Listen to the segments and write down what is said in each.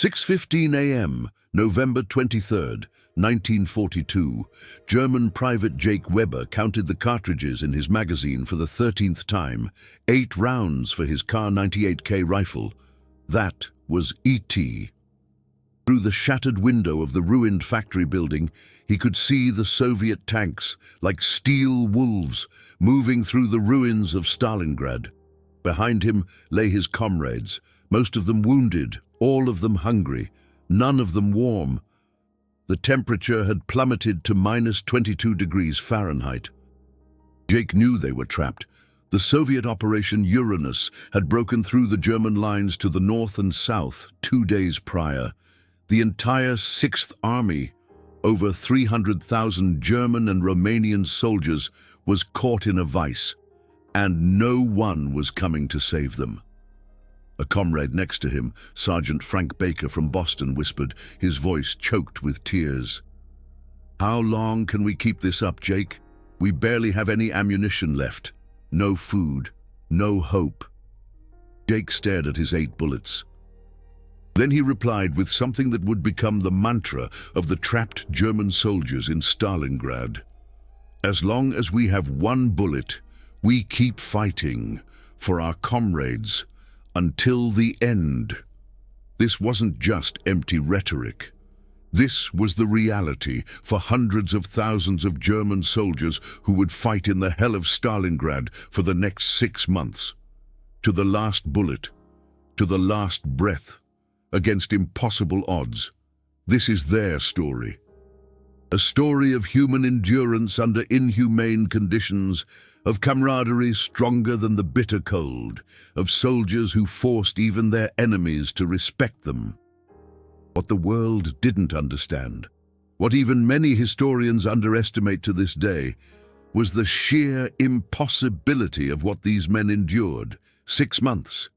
6:15 a.m., November 23rd, 1942, German Private Jake Weber counted the cartridges in his magazine for the 13th time, 8 rounds for his Kar 98K rifle. That was E.T. Through the shattered window of the ruined factory building, he could see the Soviet tanks, like steel wolves, moving through the ruins of Stalingrad. Behind him lay his comrades, most of them wounded, all of them hungry, none of them warm. The temperature had plummeted to -22 degrees Fahrenheit. Jake knew they were trapped. The Soviet Operation Uranus had broken through the German lines to the north and south 2 days prior. The entire 6th Army, over 300,000 German and Romanian soldiers, was caught in a vice, and no one was coming to save them. A comrade next to him, Sergeant Frank Baker from Boston, whispered, his voice choked with tears. "How long can we keep this up, Jake? We barely have any ammunition left. No food, no hope." Jake stared at his 8 bullets. Then he replied with something that would become the mantra of the trapped German soldiers in Stalingrad. "As long as we have 1 bullet, we keep fighting for our comrades until the end." This wasn't just empty rhetoric. This was the reality for hundreds of thousands of German soldiers who would fight in the hell of Stalingrad for the next 6 months. To the last bullet, to the last breath, against impossible odds. This is their story. A story of human endurance under inhumane conditions, of camaraderie stronger than the bitter cold, of soldiers who forced even their enemies to respect them. What the world didn't understand, what even many historians underestimate to this day, was the sheer impossibility of what these men endured. 6 months,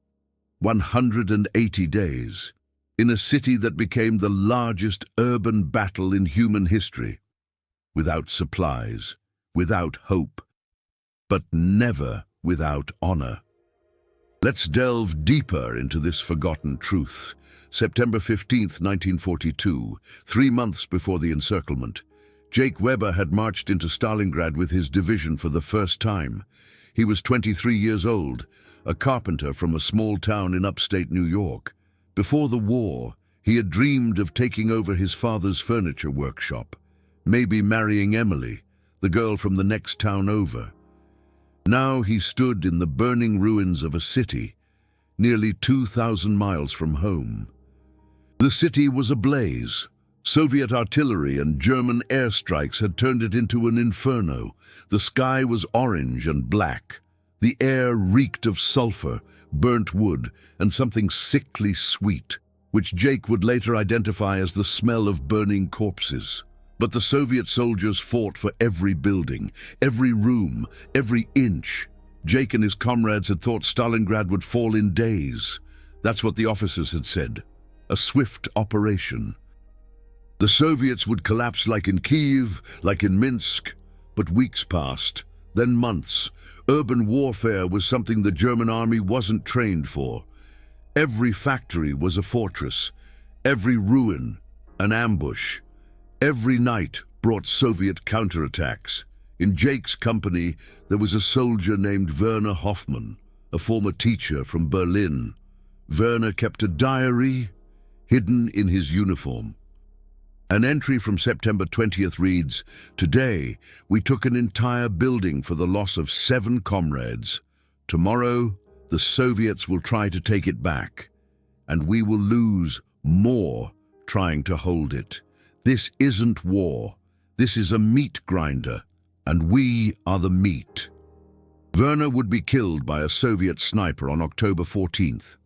180 days, in a city that became the largest urban battle in human history. Without supplies, without hope, but never without honor. Let's delve deeper into this forgotten truth. September 15th, 1942, 3 months before the encirclement, Jake Weber had marched into Stalingrad with his division for the first time. He was 23 years old, a carpenter from a small town in upstate New York. Before the war, he had dreamed of taking over his father's furniture workshop, maybe marrying Emily, the girl from the next town over. Now he stood in the burning ruins of a city, nearly 2,000 miles from home. The city was ablaze. Soviet artillery and German airstrikes had turned it into an inferno. The sky was orange and black. The air reeked of sulfur, burnt wood, and something sickly sweet, which Jake would later identify as the smell of burning corpses. But the Soviet soldiers fought for every building, every room, every inch. Jake and his comrades had thought Stalingrad would fall in days. That's what the officers had said. A swift operation. The Soviets would collapse like in Kiev, like in Minsk. But weeks passed, then months. Urban warfare was something the German army wasn't trained for. Every factory was a fortress, every ruin an ambush. Every night brought Soviet counterattacks. In Jake's company, there was a soldier named Werner Hoffman, a former teacher from Berlin. Werner kept a diary hidden in his uniform. An entry from September 20th reads, "Today, we took an entire building for the loss of 7 comrades. Tomorrow, the Soviets will try to take it back, and we will lose more trying to hold it. This isn't war. This is a meat grinder, and we are the meat." Werner would be killed by a Soviet sniper on October 14th.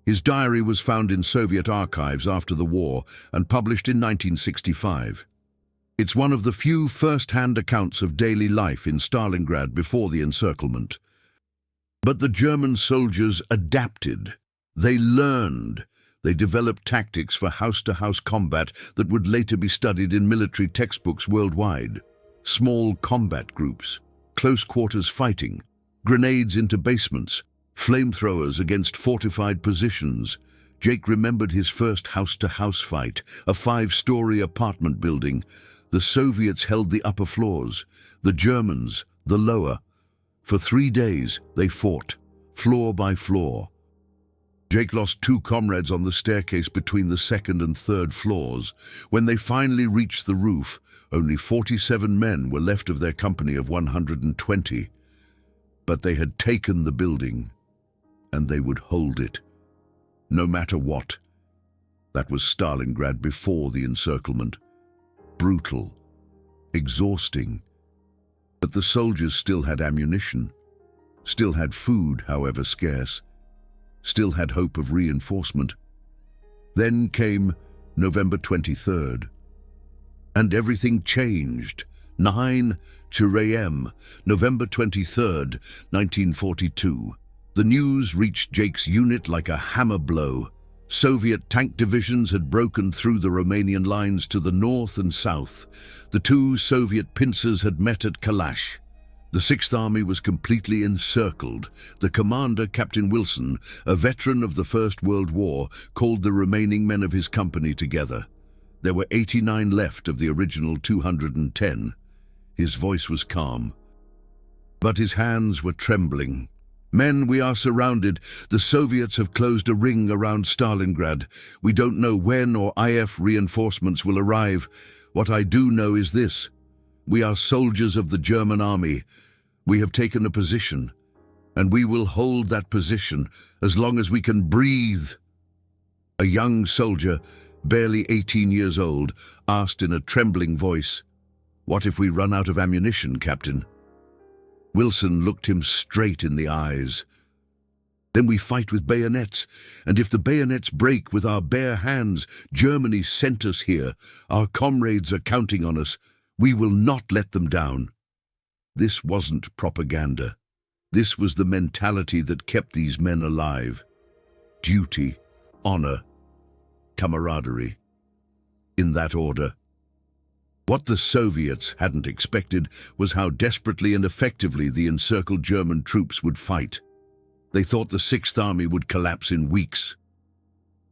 His diary was found in Soviet archives after the war and published in 1965. It's one of the few first-hand accounts of daily life in Stalingrad before the encirclement. But the German soldiers adapted. They learned. They developed tactics for house-to-house combat that would later be studied in military textbooks worldwide. Small combat groups, close-quarters fighting, grenades into basements, flamethrowers against fortified positions. Jake remembered his first house-to-house fight, a 5-story apartment building. The Soviets held the upper floors, the Germans the lower. For 3 days they fought, floor by floor. Jake lost 2 comrades on the staircase between the 2nd and 3rd floors. When they finally reached the roof, only 47 men were left of their company of 120. But they had taken the building, and they would hold it, no matter what. That was Stalingrad before the encirclement. Brutal, exhausting. But the soldiers still had ammunition, still had food, however scarce, still had hope of reinforcement. Then came November 23rd, and everything changed. 9 a.m., November 23rd, 1942. The news reached Jake's unit like a hammer blow. Soviet tank divisions had broken through the Romanian lines to the north and south. The 2 Soviet pincers had met at Kalash. The 6th Army was completely encircled. The commander, Captain Wilson, a veteran of the First World War, called the remaining men of his company together. There were 89 left of the original 210. His voice was calm, but his hands were trembling. "Men, we are surrounded. The Soviets have closed a ring around Stalingrad. We don't know when or if reinforcements will arrive. What I do know is this. We are soldiers of the German army. We have taken a position, and we will hold that position as long as we can breathe." A young soldier, barely 18 years old, asked in a trembling voice, "What if we run out of ammunition, Captain?" Wilson looked him straight in the eyes. "Then we fight with bayonets, and if the bayonets break with our bare hands, Germany sent us here. Our comrades are counting on us. We will not let them down." This wasn't propaganda. This was the mentality that kept these men alive. Duty, honor, camaraderie. In that order. What the Soviets hadn't expected was how desperately and effectively the encircled German troops would fight. They thought the 6th Army would collapse in weeks.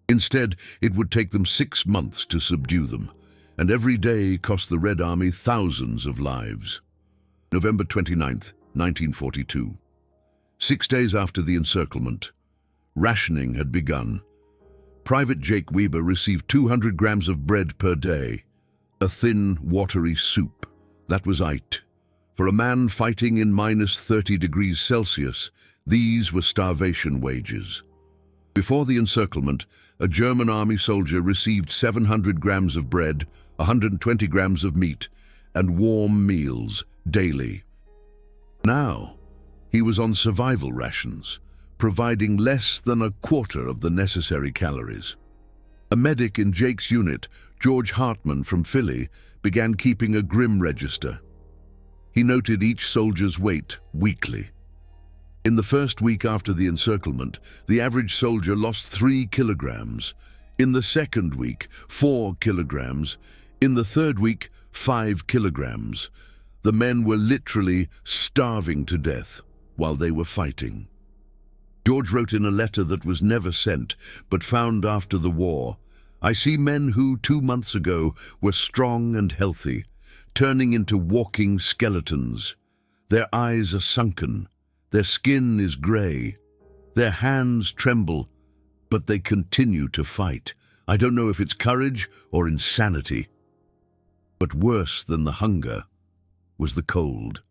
Instead, it would take them 6 months to subdue them, and every day cost the Red Army thousands of lives. November 29th, 1942. 6 days after the encirclement, rationing had begun. Private Jake Weber received 200 grams of bread per day. A thin, watery soup. That was it. For a man fighting in -30 degrees Celsius, these were starvation wages. Before the encirclement, a German army soldier received 700 grams of bread, 120 grams of meat, and warm meals daily. Now, he was on survival rations, providing less than a quarter of the necessary calories. A medic in Jake's unit, George Hartman from Philly, began keeping a grim register. He noted each soldier's weight weekly. In the first week after the encirclement, the average soldier lost 3 kilograms. In the second week, 4 kilograms. In the third week, 5 kilograms. The men were literally starving to death while they were fighting. George wrote in a letter that was never sent, but found after the war, "I see men who 2 months ago were strong and healthy, turning into walking skeletons. Their eyes are sunken, their skin is grey, their hands tremble, but they continue to fight. I don't know if it's courage or insanity." But worse than the hunger was the cold.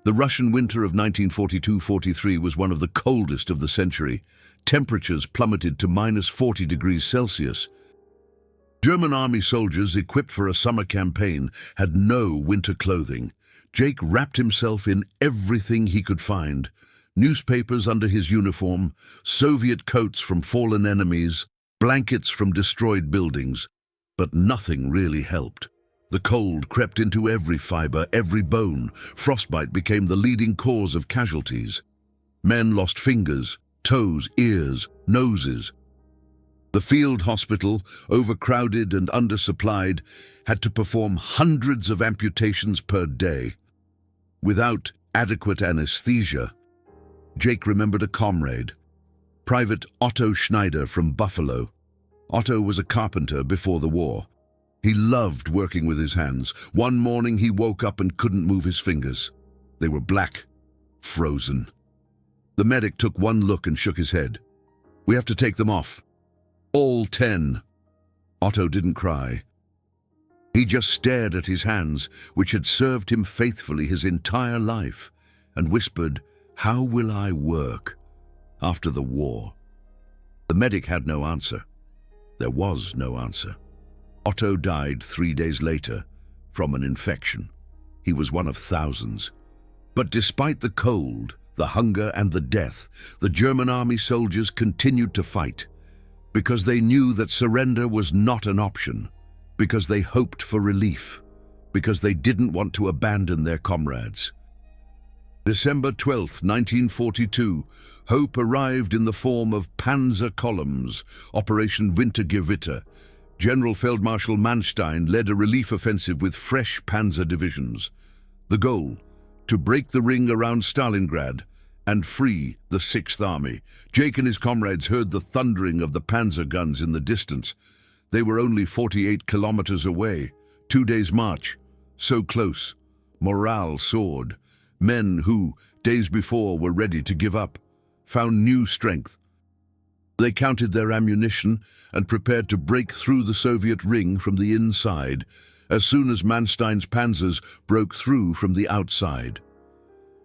The Russian winter of 1942-43 was one of the coldest of the century. Temperatures plummeted to -40 degrees Celsius. German army soldiers equipped for a summer campaign had no winter clothing. Jake wrapped himself in everything he could find. Newspapers under his uniform, Soviet coats from fallen enemies, blankets from destroyed buildings. But nothing really helped. The cold crept into every fiber, every bone. Frostbite became the leading cause of casualties. Men lost fingers, toes, ears, noses. The field hospital, overcrowded and undersupplied, had to perform hundreds of amputations per day. Without adequate anesthesia, Jake remembered a comrade, Private Otto Schneider from Buffalo. Otto was a carpenter before the war. He loved working with his hands. One morning he woke up and couldn't move his fingers. They were black, frozen. The medic took one look and shook his head. "We have to take them off. All 10. Otto didn't cry. He just stared at his hands, which had served him faithfully his entire life, and whispered, "How will I work after the war?" The medic had no answer. There was no answer. Otto died 3 days later from an infection. He was one of thousands. But despite the cold, the hunger and the death, the German army soldiers continued to fight because they knew that surrender was not an option, because they hoped for relief, because they didn't want to abandon their comrades. December 12, 1942, hope arrived in the form of panzer columns, Operation Wintergewitter. General Feldmarschall Manstein led a relief offensive with fresh panzer divisions. The goal: to break the ring around Stalingrad and free the Sixth Army. Jake and his comrades heard the thundering of the panzer guns in the distance. They were only 48 kilometers away, 2 days' march. So close. Morale soared. Men who, days before, were ready to give up, found new strength. They counted their ammunition and prepared to break through the Soviet ring from the inside as soon as Manstein's panzers broke through from the outside.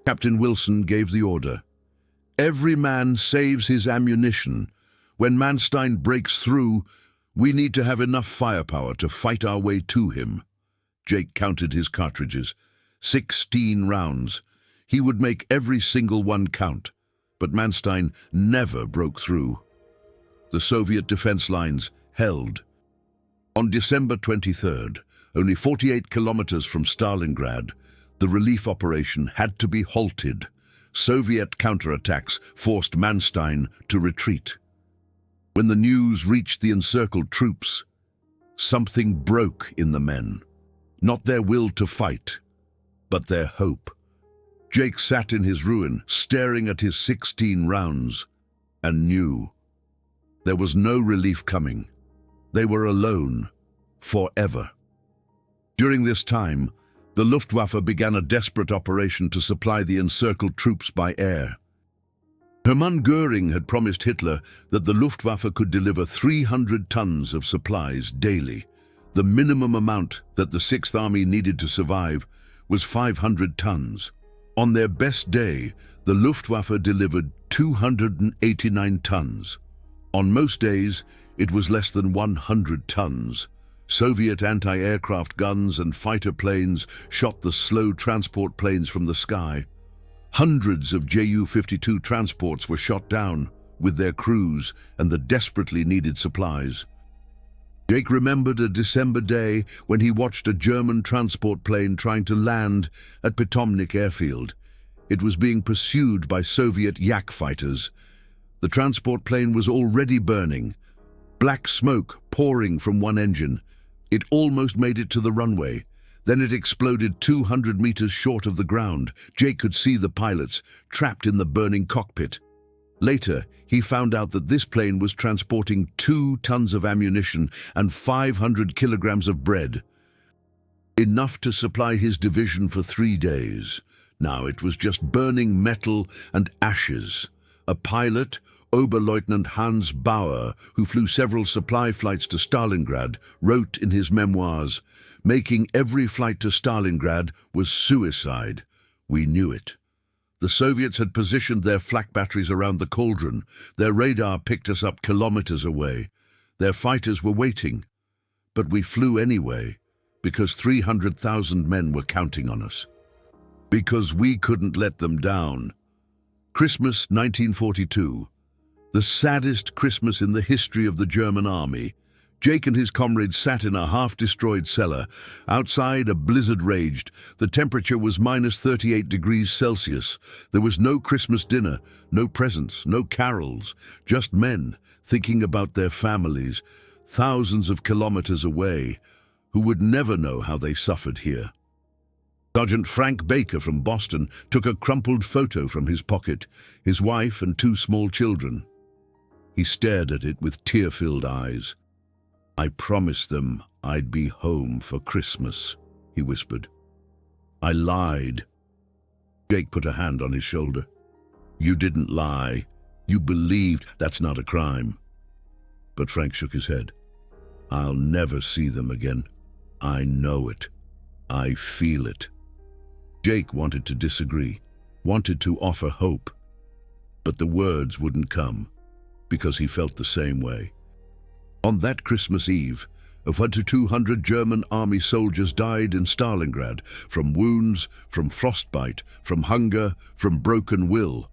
Captain Wilson gave the order. "Every man saves his ammunition. When Manstein breaks through, we need to have enough firepower to fight our way to him." Jake counted his cartridges. 16 rounds. He would make every single one count. But Manstein never broke through. The Soviet defense lines held. On December 23rd, only 48 kilometers from Stalingrad, the relief operation had to be halted. Soviet counterattacks forced Manstein to retreat. When the news reached the encircled troops, something broke in the men. Not their will to fight, but their hope. Jake sat in his ruin, staring at his 16 rounds, and knew there was no relief coming. They were alone, forever. During this time, the Luftwaffe began a desperate operation to supply the encircled troops by air. Hermann Göring had promised Hitler that the Luftwaffe could deliver 300 tons of supplies daily. The minimum amount that the Sixth Army needed to survive was 500 tons. On their best day, the Luftwaffe delivered 289 tons. On most days, it was less than 100 tons. Soviet anti-aircraft guns and fighter planes shot the slow transport planes from the sky. Hundreds of Ju-52 transports were shot down with their crews and the desperately needed supplies. Jake remembered a December day when he watched a German transport plane trying to land at Potomnik airfield. It was being pursued by Soviet Yak fighters. The transport plane was already burning, black smoke pouring from one engine. It almost made it to the runway. Then it exploded 200 meters short of the ground. Jake could see the pilots trapped in the burning cockpit. Later, he found out that this plane was transporting 2 tons of ammunition and 500 kilograms of bread. Enough to supply his division for 3 days. Now it was just burning metal and ashes. A pilot, Oberleutnant Hans Bauer, who flew several supply flights to Stalingrad, wrote in his memoirs, "Making every flight to Stalingrad was suicide. We knew it." The Soviets had positioned their flak batteries around the cauldron. Their radar picked us up kilometers away. Their fighters were waiting. But we flew anyway, because 300,000 men were counting on us. Because we couldn't let them down. Christmas 1942. The saddest Christmas in the history of the German army. Jake and his comrades sat in a half-destroyed cellar. Outside, a blizzard raged. The temperature was minus 38 degrees Celsius. There was no Christmas dinner, no presents, no carols, just men thinking about their families, thousands of kilometers away, who would never know how they suffered here. Sergeant Frank Baker from Boston took a crumpled photo from his pocket, his wife and 2 small children. He stared at it with tear-filled eyes. "I promised them I'd be home for Christmas," he whispered. "I lied." Jake put a hand on his shoulder. "You didn't lie. You believed. That's not a crime." But Frank shook his head. "I'll never see them again. I know it. I feel it." Jake wanted to disagree, wanted to offer hope, but the words wouldn't come, because he felt the same way. On that Christmas Eve, 200 German army soldiers died in Stalingrad from wounds, from frostbite, from hunger, from broken will,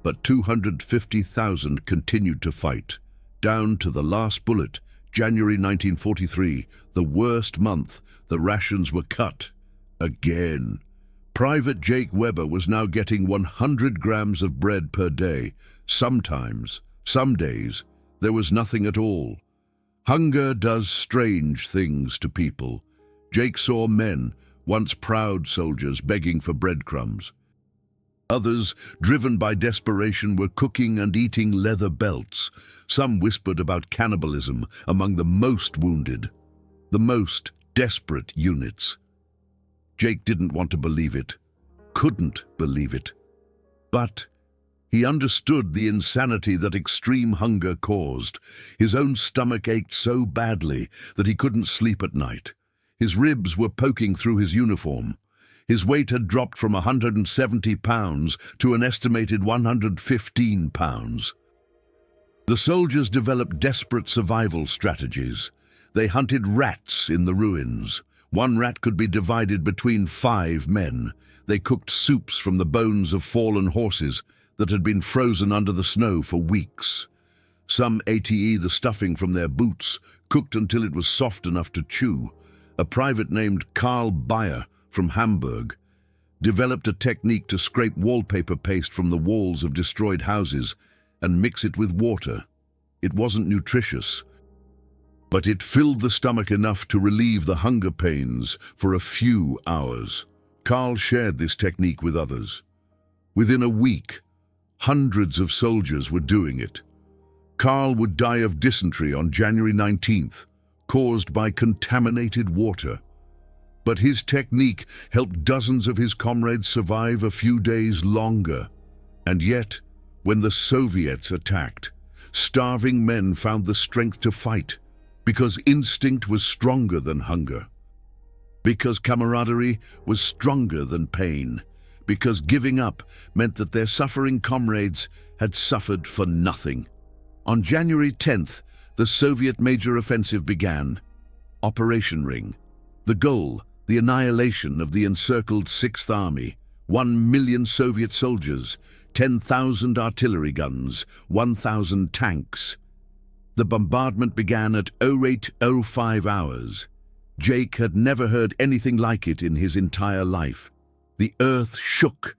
but 250,000 continued to fight, down to the last bullet. January 1943, the worst month, the rations were cut. Again. Private Jake Weber was now getting 100 grams of bread per day. Sometimes, some days, there was nothing at all. Hunger does strange things to people. Jake saw men, once proud soldiers, begging for breadcrumbs. Others, driven by desperation, were cooking and eating leather belts. Some whispered about cannibalism among the most wounded, the most desperate units. Jake didn't want to believe it, couldn't believe it. But he understood the insanity that extreme hunger caused. His own stomach ached so badly that he couldn't sleep at night. His ribs were poking through his uniform. His weight had dropped from 170 pounds to an estimated 115 pounds. The soldiers developed desperate survival strategies. They hunted rats in the ruins. One rat could be divided between 5 men. They cooked soups from the bones of fallen horses that had been frozen under the snow for weeks. Some ate the stuffing from their boots, cooked until it was soft enough to chew. A private named Karl Bayer from Hamburg developed a technique to scrape wallpaper paste from the walls of destroyed houses and mix it with water. It wasn't nutritious, but it filled the stomach enough to relieve the hunger pains for a few hours. Karl shared this technique with others. Within a week, hundreds of soldiers were doing it. Karl would die of dysentery on January 19th, caused by contaminated water. But his technique helped dozens of his comrades survive a few days longer. And yet, when the Soviets attacked, starving men found the strength to fight, because instinct was stronger than hunger, because camaraderie was stronger than pain, because giving up meant that their suffering comrades had suffered for nothing. On January 10th, the Soviet major offensive began. Operation Ring. The goal, the annihilation of the encircled 6th Army, 1 million Soviet soldiers, 10,000 artillery guns, 1,000 tanks. The bombardment began at 08:05 hours. Jake had never heard anything like it in his entire life. The earth shook.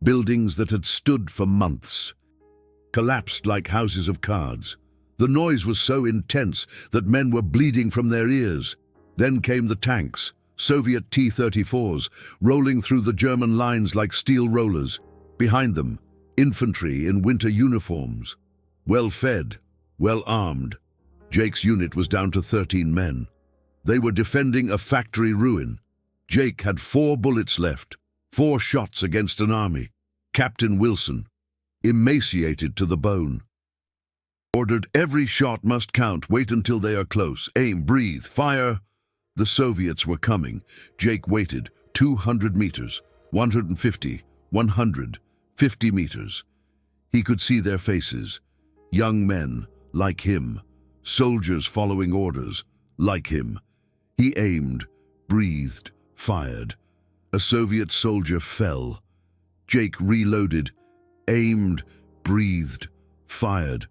Buildings that had stood for months collapsed like houses of cards. The noise was so intense that men were bleeding from their ears. Then came the tanks, Soviet T-34s, rolling through the German lines like steel rollers. Behind them, infantry in winter uniforms, well-fed, well-armed. Jake's unit was down to 13 men. They were defending a factory ruin. Jake had 4 bullets left, 4 shots against an army. Captain Wilson, emaciated to the bone, ordered, "Every shot must count. Wait until they are close. Aim, breathe, fire." The Soviets were coming. Jake waited. 200 meters, 150, 100, 50 meters. He could see their faces. Young men, like him. Soldiers following orders, like him. He aimed, breathed, fired. A Soviet soldier fell. Jake reloaded, aimed, breathed, fired.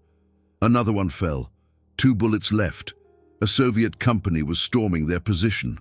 Another one fell. 2 bullets left. A Soviet company was storming their position.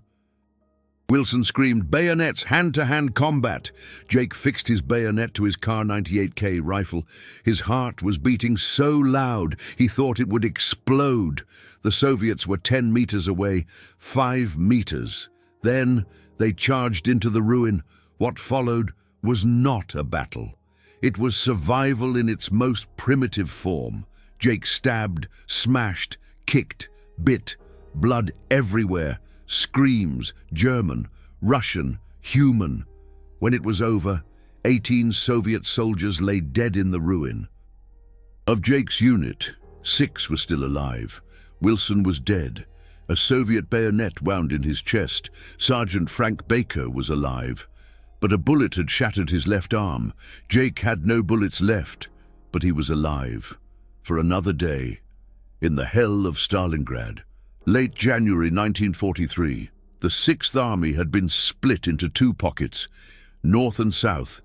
Wilson screamed, "Bayonets, hand-to-hand combat!" Jake fixed his bayonet to his Kar 98K rifle. His heart was beating so loud he thought it would explode. The Soviets were 10 meters away, 5 meters. Then they charged into the ruin. What followed was not a battle. It was survival in its most primitive form. Jake stabbed, smashed, kicked, bit, blood everywhere, screams, German, Russian, human. When it was over, 18 Soviet soldiers lay dead in the ruin. Of Jake's unit, 6 were still alive. Wilson was dead. A Soviet bayonet wound in his chest. Sergeant Frank Baker was alive, but a bullet had shattered his left arm. Jake had no bullets left, but he was alive. For another day, in the hell of Stalingrad. Late January 1943, the Sixth Army had been split into 2 pockets, north and south.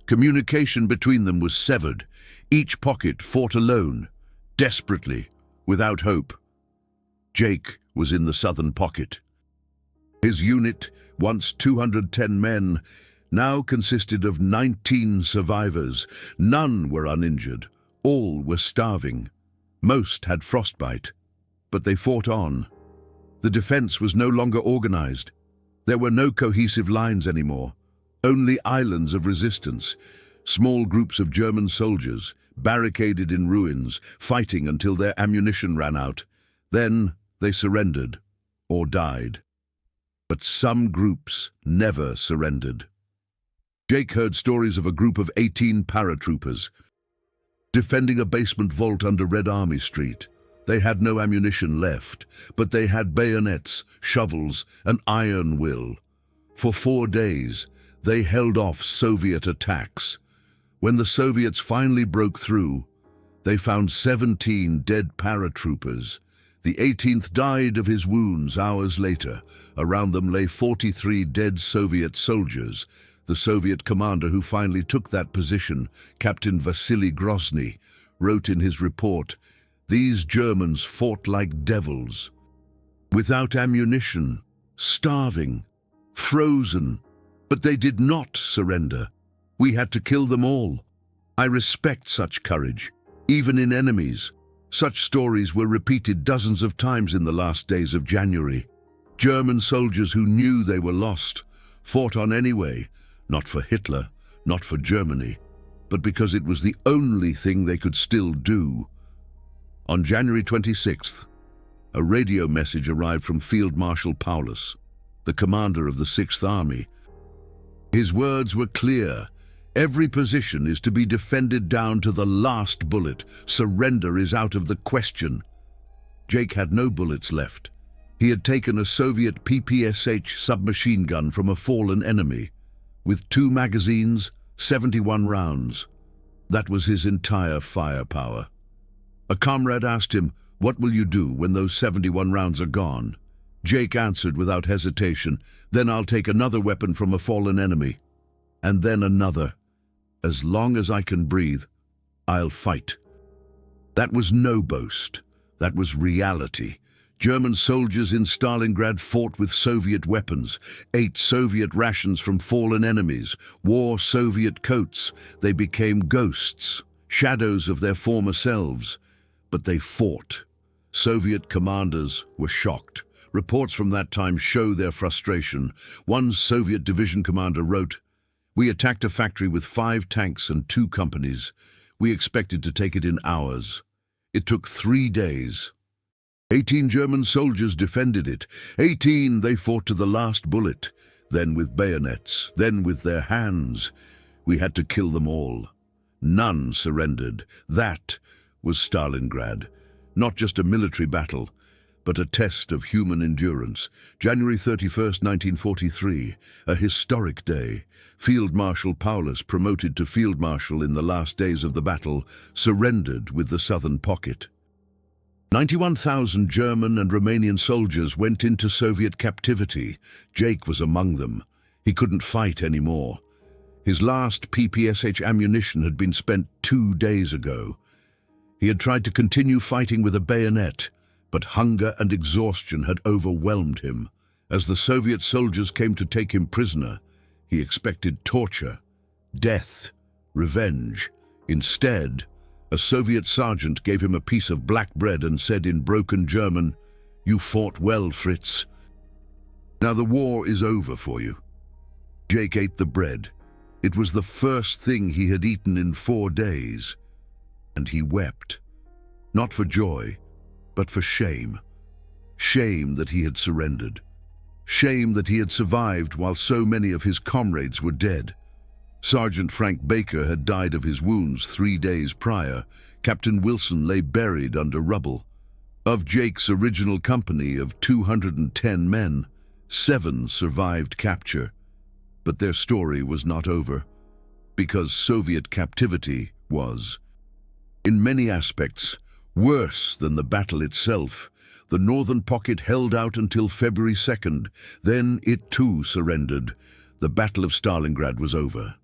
Communication between them was severed. Each pocket fought alone, desperately, without hope. Jake was in the southern pocket. His unit, once 210 men, now consisted of 19 survivors. None were uninjured. All were starving. Most had frostbite. But they fought on. The defense was no longer organized. There were no cohesive lines anymore. Only islands of resistance. Small groups of German soldiers, barricaded in ruins, fighting until their ammunition ran out. Then they surrendered, or died. But some groups never surrendered. Jake heard stories of a group of 18 paratroopers defending a basement vault under Red Army Street. They had no ammunition left, but they had bayonets, shovels, and iron will. For 4 days, they held off Soviet attacks. When the Soviets finally broke through, they found 17 dead paratroopers. The 18th died of his wounds hours later. Around them lay 43 dead Soviet soldiers. The Soviet commander who finally took that position, Captain Vasily Grozny, wrote in his report, "These Germans fought like devils. Without ammunition, starving, frozen, but they did not surrender. We had to kill them all. I respect such courage, even in enemies." Such stories were repeated dozens of times in the last days of January. German soldiers who knew they were lost fought on anyway, not for Hitler, not for Germany, but because it was the only thing they could still do. On January 26th, a radio message arrived from Field Marshal Paulus, the commander of the Sixth Army. His words were clear. Every position is to be defended down to the last bullet. Surrender is out of the question. Jake had no bullets left. He had taken a Soviet PPSH submachine gun from a fallen enemy. With 2 magazines, 71 rounds. That was his entire firepower. A comrade asked him, "What will you do when those 71 rounds are gone?" Jake answered without hesitation, "Then I'll take another weapon from a fallen enemy. And then another. As long as I can breathe, I'll fight." That was no boast. That was reality. German soldiers in Stalingrad fought with Soviet weapons, ate Soviet rations from fallen enemies, wore Soviet coats. They became ghosts, shadows of their former selves. But they fought. Soviet commanders were shocked. Reports from that time show their frustration. One Soviet division commander wrote, "We attacked a factory with 5 tanks and 2 companies. We expected to take it in hours. It took 3 days. 18 German soldiers defended it. 18, they fought to the last bullet, then with bayonets, then with their hands. We had to kill them all. None surrendered. That was Stalingrad. Not just a military battle, but a test of human endurance." January 31st, 1943, a historic day. Field Marshal Paulus, promoted to Field Marshal in the last days of the battle, surrendered with the southern pocket. 91,000 German and Romanian soldiers went into Soviet captivity. Jake was among them. He couldn't fight anymore. His last PPSH ammunition had been spent 2 days ago. He had tried to continue fighting with a bayonet, but hunger and exhaustion had overwhelmed him. As the Soviet soldiers came to take him prisoner, he expected torture, death, revenge. Instead, a Soviet sergeant gave him a piece of black bread and said in broken German, "You fought well, Fritz. Now the war is over for you." Jake ate the bread. It was the first thing he had eaten in 4 days, and he wept. not for joy, but for shame. Shame that he had surrendered. Shame that he had survived while so many of his comrades were dead. Sergeant Frank Baker had died of his wounds 3 days prior. Captain Wilson lay buried under rubble. Of Jake's original company of 210 men, 7 survived capture. But their story was not over, because Soviet captivity was, in many aspects, worse than the battle itself. The Northern Pocket held out until February 2nd. Then it too surrendered. The Battle of Stalingrad was over.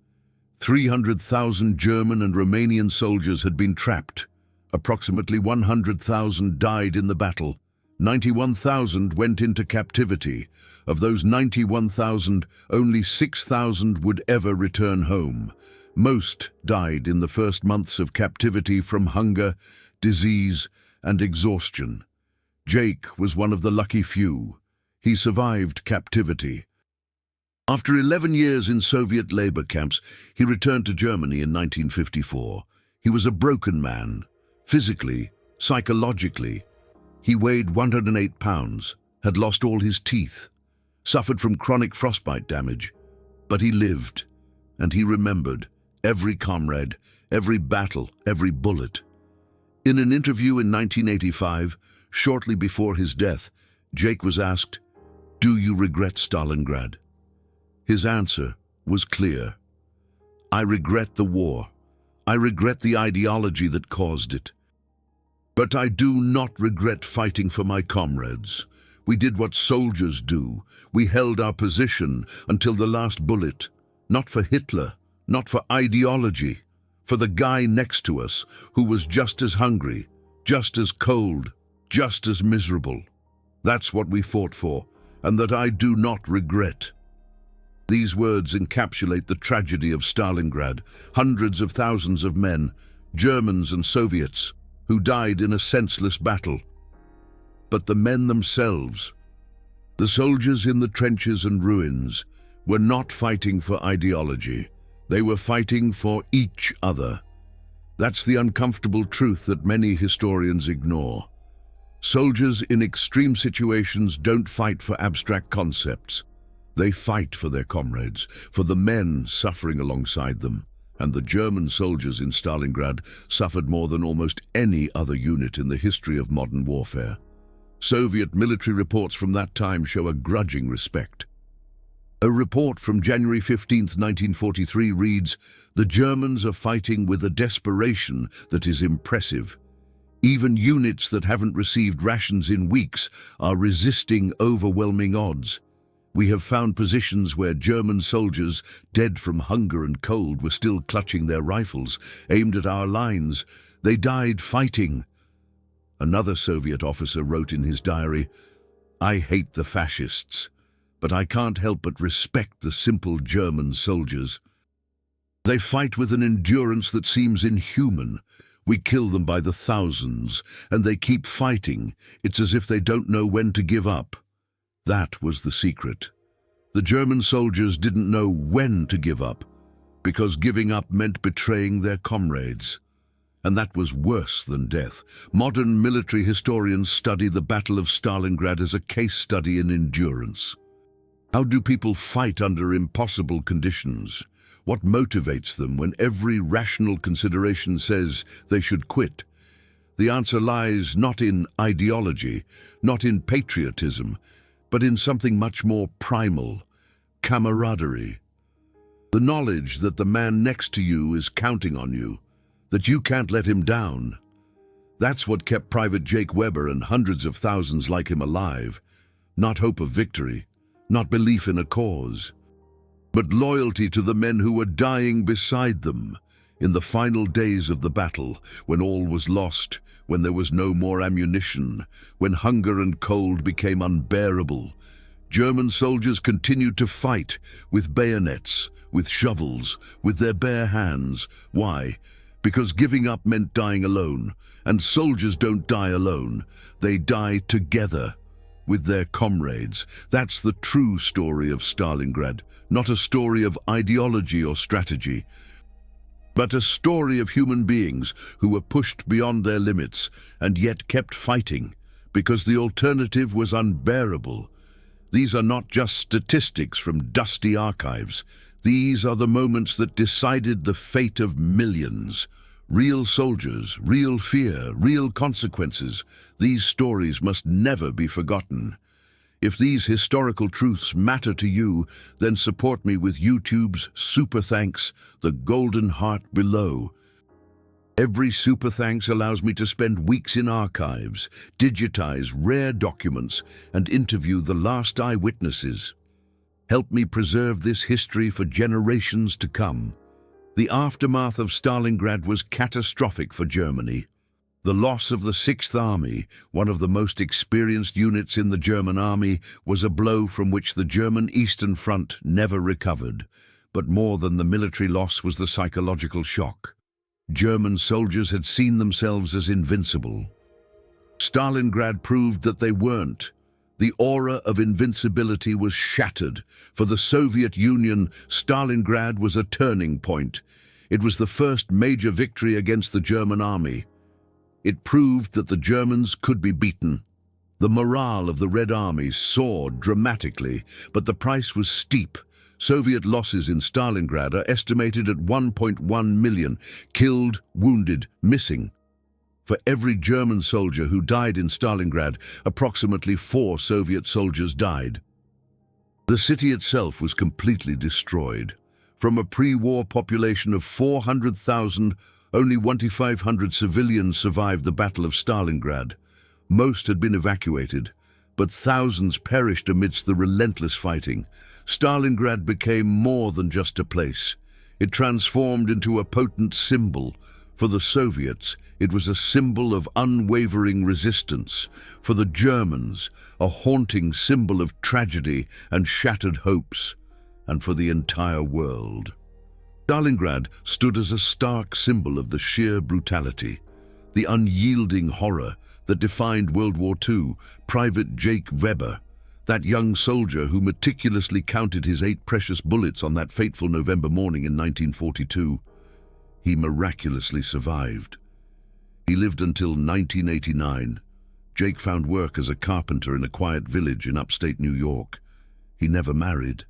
300,000 German and Romanian soldiers had been trapped. Approximately 100,000 died in the battle. 91,000 went into captivity. Of those 91,000, only 6,000 would ever return home. Most died in the first months of captivity from hunger, disease, and exhaustion. Jake was one of the lucky few. He survived captivity. After 11 years in Soviet labor camps, he returned to Germany in 1954. He was a broken man, physically, psychologically. He weighed 108 pounds, had lost all his teeth, suffered from chronic frostbite damage. But he lived, and he remembered every comrade, every battle, every bullet. In an interview in 1985, shortly before his death, Jake was asked, "Do you regret Stalingrad?" His answer was clear. "I regret the war. I regret the ideology that caused it. But I do not regret fighting for my comrades. We did what soldiers do. We held our position until the last bullet. Not for Hitler, not for ideology, for the guy next to us who was just as hungry, just as cold, just as miserable. That's what we fought for, and that I do not regret." These words encapsulate the tragedy of Stalingrad. Hundreds of thousands of men, Germans and Soviets, who died in a senseless battle. But the men themselves, the soldiers in the trenches and ruins, were not fighting for ideology. They were fighting for each other. That's the uncomfortable truth that many historians ignore. Soldiers in extreme situations don't fight for abstract concepts. They fight for their comrades, for the men suffering alongside them. And the German soldiers in Stalingrad suffered more than almost any other unit in the history of modern warfare. Soviet military reports from that time show a grudging respect. A report from January 15, 1943 reads, "The Germans are fighting with a desperation that is impressive. Even units that haven't received rations in weeks are resisting overwhelming odds. We have found positions where German soldiers, dead from hunger and cold, were still clutching their rifles, aimed at our lines. They died fighting." Another Soviet officer wrote in his diary, "I hate the fascists, but I can't help but respect the simple German soldiers. They fight with an endurance that seems inhuman. We kill them by the thousands, and they keep fighting. It's as if they don't know when to give up." That was the secret. The German soldiers didn't know when to give up, because giving up meant betraying their comrades. And that was worse than death. Modern military historians study the Battle of Stalingrad as a case study in endurance. How do people fight under impossible conditions? What motivates them when every rational consideration says they should quit? The answer lies not in ideology, not in patriotism, but in something much more primal: camaraderie. The knowledge that the man next to you is counting on you, that you can't let him down. That's what kept Private Jake Weber and hundreds of thousands like him alive. Not hope of victory, not belief in a cause, but loyalty to the men who were dying beside them. In the final days of the battle, when all was lost, when there was no more ammunition, when hunger and cold became unbearable, German soldiers continued to fight with bayonets, with shovels, with their bare hands. Why? Because giving up meant dying alone, and soldiers don't die alone. They die together with their comrades. That's the true story of Stalingrad, not a story of ideology or strategy, but a story of human beings who were pushed beyond their limits and yet kept fighting because the alternative was unbearable. These are not just statistics from dusty archives. These are the moments that decided the fate of millions. Real soldiers, real fear, real consequences. These stories must never be forgotten. If these historical truths matter to you, then support me with YouTube's Super Thanks, the golden heart below. Every Super Thanks allows me to spend weeks in archives, digitize rare documents, and interview the last eyewitnesses. Help me preserve this history for generations to come. The aftermath of Stalingrad was catastrophic for Germany. The loss of the Sixth Army, one of the most experienced units in the German army, was a blow from which the German Eastern Front never recovered. But more than the military loss was the psychological shock. German soldiers had seen themselves as invincible. Stalingrad proved that they weren't. The aura of invincibility was shattered. For the Soviet Union, Stalingrad was a turning point. It was the first major victory against the German army. It proved that the Germans could be beaten. The morale of the Red Army soared dramatically, but the price was steep. Soviet losses in Stalingrad are estimated at 1.1 million, killed, wounded, missing. For every German soldier who died in Stalingrad, approximately 4 Soviet soldiers died. The city itself was completely destroyed. From a pre-war population of 400,000, only 2,500 civilians survived the Battle of Stalingrad. Most had been evacuated, but thousands perished amidst the relentless fighting. Stalingrad became more than just a place. It transformed into a potent symbol. For the Soviets, it was a symbol of unwavering resistance. For the Germans, a haunting symbol of tragedy and shattered hopes. And for the entire world, Stalingrad stood as a stark symbol of the sheer brutality, the unyielding horror that defined World War II. Private Jake Weber, that young soldier who meticulously counted his 8 precious bullets on that fateful November morning in 1942, he miraculously survived. He lived until 1989. Jake found work as a carpenter in a quiet village in upstate New York. He never married.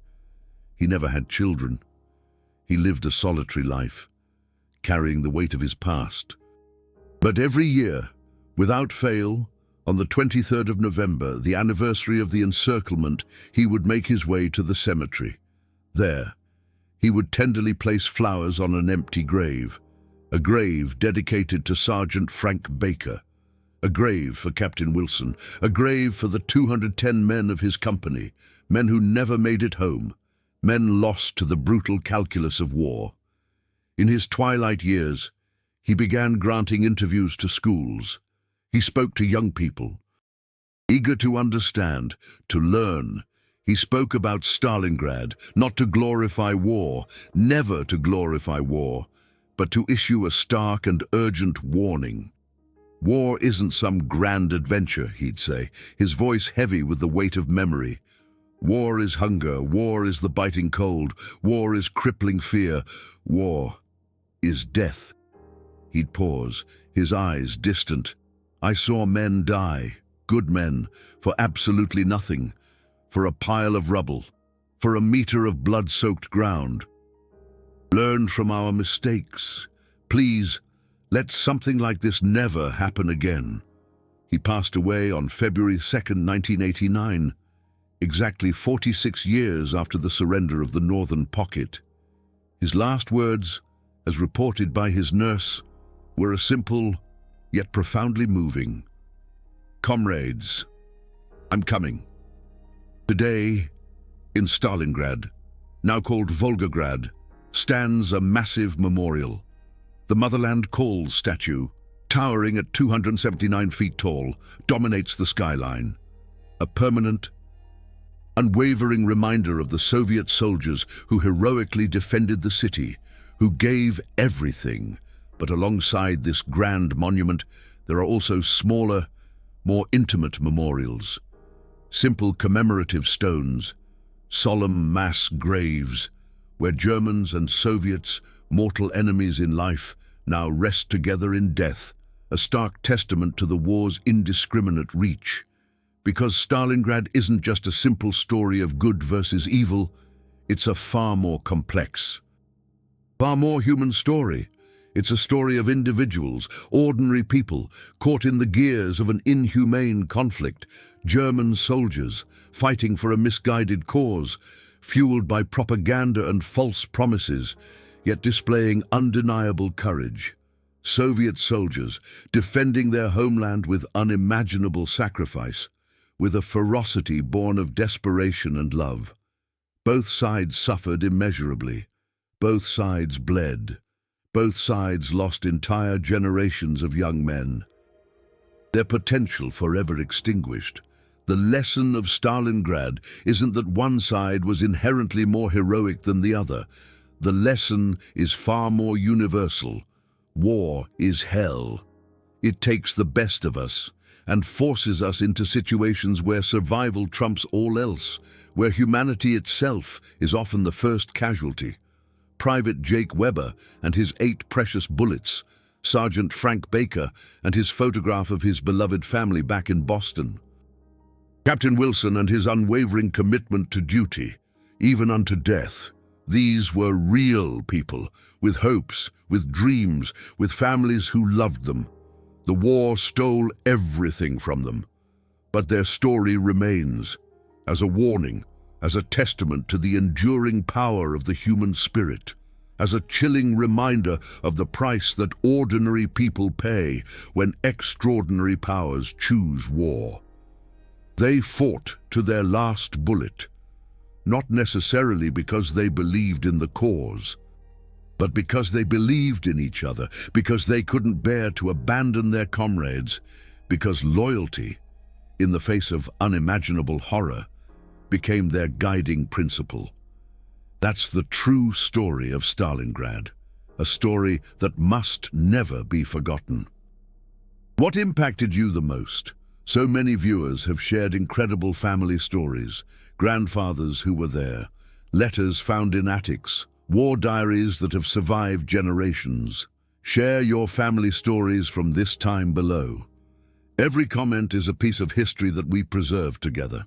He never had children. He lived a solitary life, carrying the weight of his past. But every year, without fail, on the 23rd of November, the anniversary of the encirclement, he would make his way to the cemetery. There, he would tenderly place flowers on an empty grave, a grave dedicated to Sergeant Frank Baker, a grave for Captain Wilson, a grave for the 210 men of his company, men who never made it home, men lost to the brutal calculus of war. In his twilight years, he began granting interviews to schools. He spoke to young people, eager to understand, to learn. He spoke about Stalingrad, not to glorify war, never to glorify war, but to issue a stark and urgent warning. War isn't some grand adventure, he'd say, his voice heavy with the weight of memory. War is hunger, war is the biting cold, war is crippling fear, war is death. He'd pause, his eyes distant. I saw men die, good men, for absolutely nothing, for a pile of rubble, for a meter of blood-soaked ground. Learn from our mistakes. Please, let something like this never happen again. He passed away on February 2nd, 1989, exactly 46 years after the surrender of the Northern Pocket. His last words, as reported by his nurse, were a simple, yet profoundly moving. Comrades, I'm coming. Today, in Stalingrad, now called Volgograd, stands a massive memorial. The Motherland Calls statue, towering at 279 feet tall, dominates the skyline. A permanent, unwavering reminder of the Soviet soldiers who heroically defended the city, who gave everything. But alongside this grand monument, there are also smaller, more intimate memorials. Simple commemorative stones, solemn mass graves, where Germans and Soviets, mortal enemies in life, now rest together in death, a stark testament to the war's indiscriminate reach. Because Stalingrad isn't just a simple story of good versus evil, it's a far more complex, far more human story. It's a story of individuals, ordinary people, caught in the gears of an inhumane conflict, German soldiers fighting for a misguided cause, fueled by propaganda and false promises, yet displaying undeniable courage. Soviet soldiers defending their homeland with unimaginable sacrifice, with a ferocity born of desperation and love. Both sides suffered immeasurably. Both sides bled. Both sides lost entire generations of young men. Their potential forever extinguished. The lesson of Stalingrad isn't that one side was inherently more heroic than the other. The lesson is far more universal. War is hell. It takes the best of us and forces us into situations where survival trumps all else, where humanity itself is often the first casualty. Private Jake Weber and his 8 precious bullets, Sergeant Frank Baker and his photograph of his beloved family back in Boston. Captain Wilson and his unwavering commitment to duty, even unto death. These were real people, with hopes, with dreams, with families who loved them. The war stole everything from them, but their story remains, as a warning, as a testament to the enduring power of the human spirit, as a chilling reminder of the price that ordinary people pay when extraordinary powers choose war. They fought to their last bullet, not necessarily because they believed in the cause, but because they believed in each other, because they couldn't bear to abandon their comrades, because loyalty, in the face of unimaginable horror, became their guiding principle. That's the true story of Stalingrad, a story that must never be forgotten. What impacted you the most? So many viewers have shared incredible family stories, grandfathers who were there, letters found in attics, war diaries that have survived generations. Share your family stories from this time below. Every comment is a piece of history that we preserve together.